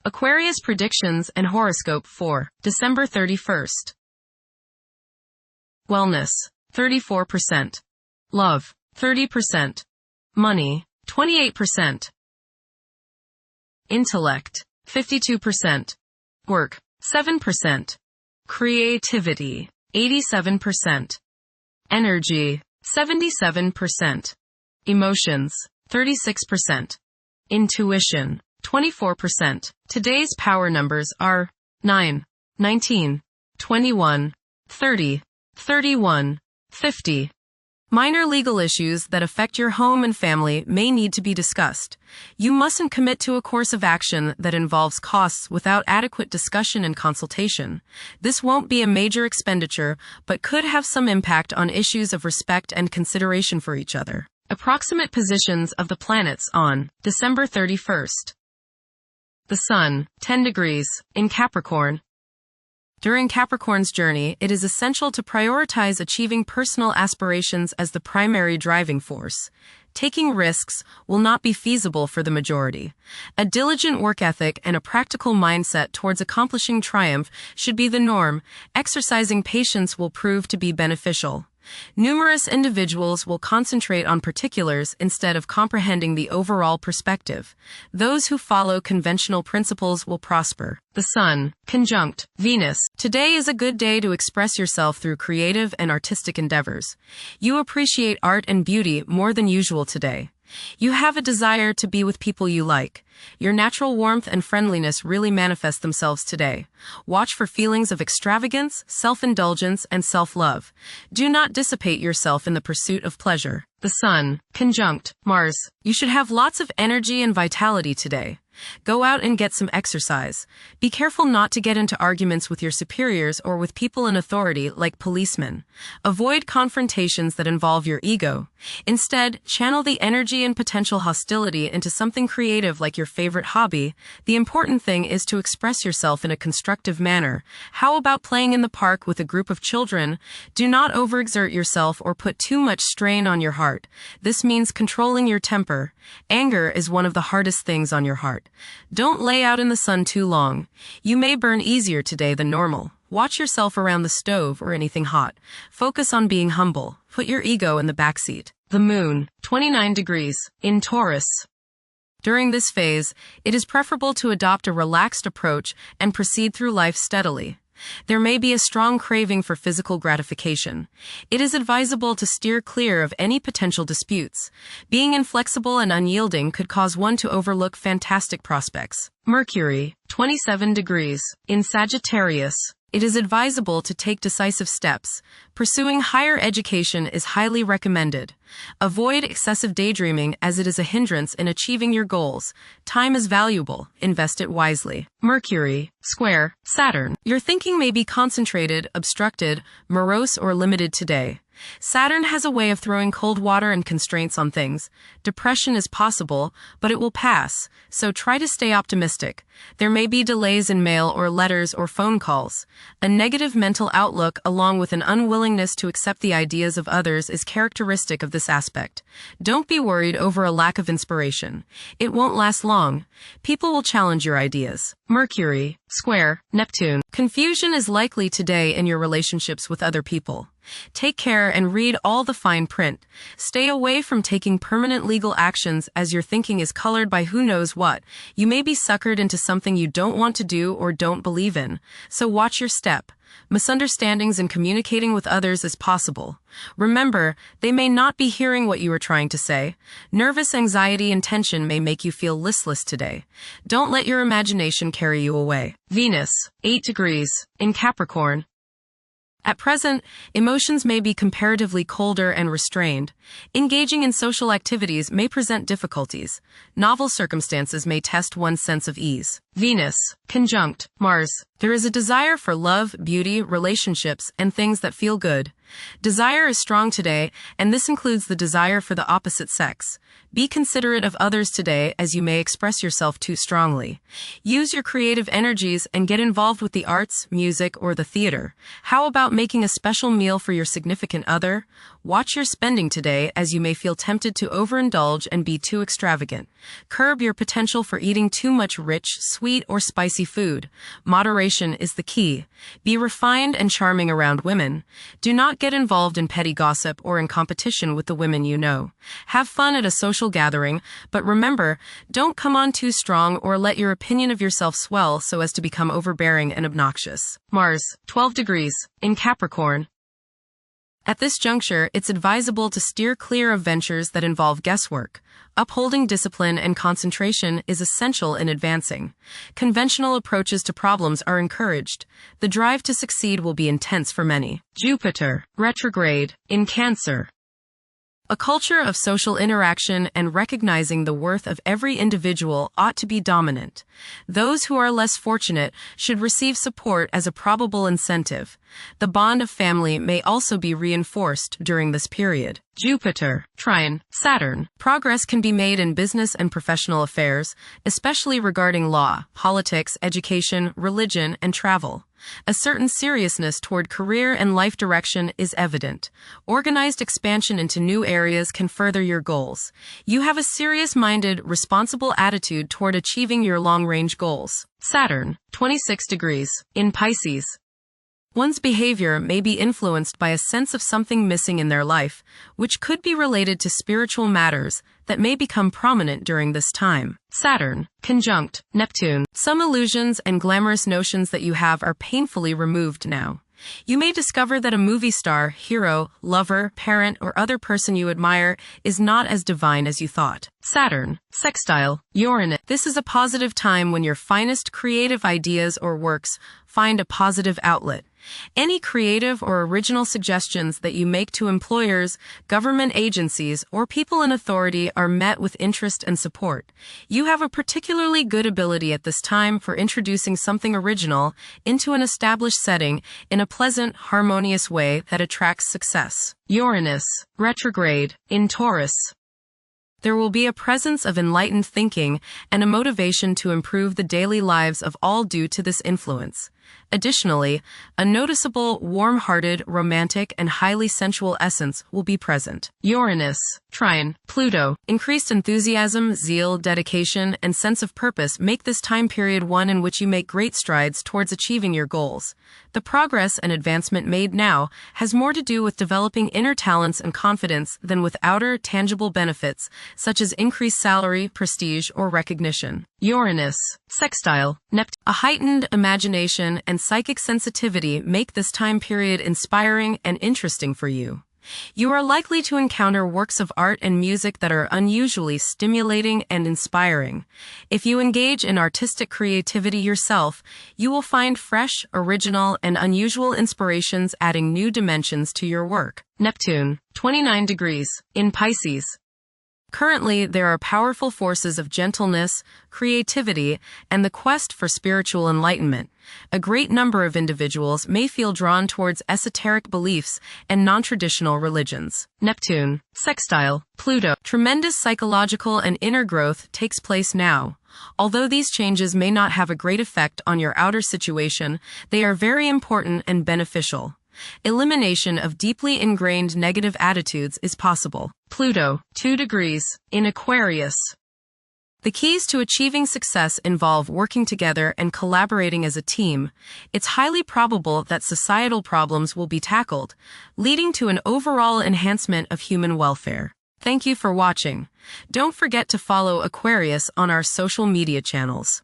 Aquarius predictions and horoscope for December 31st. Wellness, 34%. Love, 30%. Money, 28%. Intellect, 52%. Work, 7%. Creativity, 87%. Energy, 77%. Emotions, 36%. Intuition, 24%. Today's power numbers are 9, 19, 21, 30, 31, 50. Minor legal issues that affect your home and family may need to be discussed. You mustn't commit to a course of action that involves costs without adequate discussion and consultation. This won't be a major expenditure, but could have some impact on issues of respect and consideration for each other. Approximate positions of the planets on December 31st. The Sun, 10 degrees, in Capricorn. During Capricorn's journey, it is essential to prioritize achieving personal aspirations as the primary driving force. Taking risks will not be feasible for the majority. A diligent work ethic and a practical mindset towards accomplishing triumph should be the norm. Exercising patience will prove to be beneficial. Numerous individuals will concentrate on particulars instead of comprehending the overall perspective. Those who follow conventional principles will prosper. The Sun, conjunct Venus. Today is a good day to express yourself through creative and artistic endeavors. You appreciate art and beauty more than usual today. You have a desire to be with people you like. Your natural warmth and friendliness really manifest themselves today. Watch for feelings of extravagance, self-indulgence, and self-love. Do not dissipate yourself in the pursuit of pleasure. The Sun, conjunct Mars. You should have lots of energy and vitality today. Go out and get some exercise. Be careful not to get into arguments with your superiors or with people in authority like policemen. Avoid confrontations that involve your ego. Instead, channel the energy and potential hostility into something creative like your favorite hobby. The important thing is to express yourself in a constructive manner. How about playing in the park with a group of children? Do not overexert yourself or put too much strain on your heart. This means controlling your temper. Anger is one of the hardest things on your heart. Don't lay out in the sun too long. You may burn easier today than normal. Watch yourself around the stove or anything hot. Focus on being humble. Put your ego in the backseat. The Moon, 29 degrees, in Taurus. During this phase, it is preferable to adopt a relaxed approach and proceed through life steadily. There may be a strong craving for physical gratification. It is advisable to steer clear of any potential disputes. Being inflexible and unyielding could cause one to overlook fantastic prospects. Mercury, 27 degrees, in Sagittarius. It is advisable to take decisive steps. Pursuing higher education is highly recommended. Avoid excessive daydreaming as it is a hindrance in achieving your goals. Time is valuable. Invest it wisely. Mercury, square Saturn. Your thinking may be concentrated, obstructed, morose, or limited today. Saturn has a way of throwing cold water and constraints on things. Depression is possible, but it will pass, so try to stay optimistic. There may be delays in mail or letters or phone calls. A negative mental outlook along with an unwillingness to accept the ideas of others is characteristic of this aspect. Don't be worried over a lack of inspiration. It won't last long. People will challenge your ideas. Mercury, square Neptune. Confusion is likely today in your relationships with other people. Take care and read all the fine print. Stay away from taking permanent legal actions as your thinking is colored by who knows what. You may be suckered into something you don't want to do or don't believe in, so watch your step. Misunderstandings in communicating with others is possible. Remember, they may not be hearing what you are trying to say. Nervous anxiety and tension may make you feel listless today. Don't let your imagination carry you away. Venus, 8 degrees, in Capricorn. At present, emotions may be comparatively colder and restrained. Engaging in social activities may present difficulties. Novel circumstances may test one's sense of ease. Venus, conjunct Mars. There is a desire for love, beauty, relationships, and things that feel good. Desire is strong today, and this includes the desire for the opposite sex. Be considerate of others today, as you may express yourself too strongly. Use your creative energies and get involved with the arts, music, or the theater. How about making a special meal for your significant other? Watch your spending today, as you may feel tempted to overindulge and be too extravagant. Curb your potential for eating too much rich, sweet, or spicy food. Moderation is the key. Be refined and charming around women. Do not get involved in petty gossip or in competition with the women you know. Have fun at a social gathering, but remember, don't come on too strong or let your opinion of yourself swell so as to become overbearing and obnoxious. Mars, 12 degrees, in Capricorn. At this juncture, it's advisable to steer clear of ventures that involve guesswork. Upholding discipline and concentration is essential in advancing. Conventional approaches to problems are encouraged. The drive to succeed will be intense for many. Jupiter, retrograde, in Cancer. A culture of social interaction and recognizing the worth of every individual ought to be dominant. Those who are less fortunate should receive support as a probable incentive. The bond of family may also be reinforced during this period. Jupiter, trine, Saturn. Progress can be made in business and professional affairs, especially regarding law, politics, education, religion, and travel. A certain seriousness toward career and life direction is evident. Organized expansion into new areas can further your goals. You have a serious-minded, responsible attitude toward achieving your long-range goals. Saturn, 26 degrees, in Pisces. One's behavior may be influenced by a sense of something missing in their life, which could be related to spiritual matters that may become prominent during this time. Saturn, conjunct Neptune. Some illusions and glamorous notions that you have are painfully removed now. You may discover that a movie star, hero, lover, parent, or other person you admire is not as divine as you thought. Saturn, sextile Uranus. This is a positive time when your finest creative ideas or works find a positive outlet. Any creative or original suggestions that you make to employers, government agencies, or people in authority are met with interest and support. You have a particularly good ability at this time for introducing something original into an established setting in a pleasant, harmonious way that attracts success. Uranus, retrograde, in Taurus. There will be a presence of enlightened thinking and a motivation to improve the daily lives of all due to this influence. Additionally, a noticeable, warm-hearted, romantic, and highly sensual essence will be present. Uranus, trine, Pluto. Increased enthusiasm, zeal, dedication, and sense of purpose make this time period one in which you make great strides towards achieving your goals. The progress and advancement made now has more to do with developing inner talents and confidence than with outer, tangible benefits, such as increased salary, prestige, or recognition. Uranus, sextile Neptune. A heightened imagination and psychic sensitivity make this time period inspiring and interesting for you. You are likely to encounter works of art and music that are unusually stimulating and inspiring. If you engage in artistic creativity yourself, you will find fresh, original, and unusual inspirations adding new dimensions to your work. Neptune, 29 degrees, in Pisces. Currently, there are powerful forces of gentleness, creativity, and the quest for spiritual enlightenment. A great number of individuals may feel drawn towards esoteric beliefs and non-traditional religions. Neptune, sextile Pluto. Tremendous psychological and inner growth takes place now. Although these changes may not have a great effect on your outer situation, they are very important and beneficial. Elimination of deeply ingrained negative attitudes is possible. Pluto, 2 degrees, in Aquarius. The keys to achieving success involve working together and collaborating as a team. It's highly probable that societal problems will be tackled, leading to an overall enhancement of human welfare. Thank you for watching. Don't forget to follow Aquarius on our social media channels.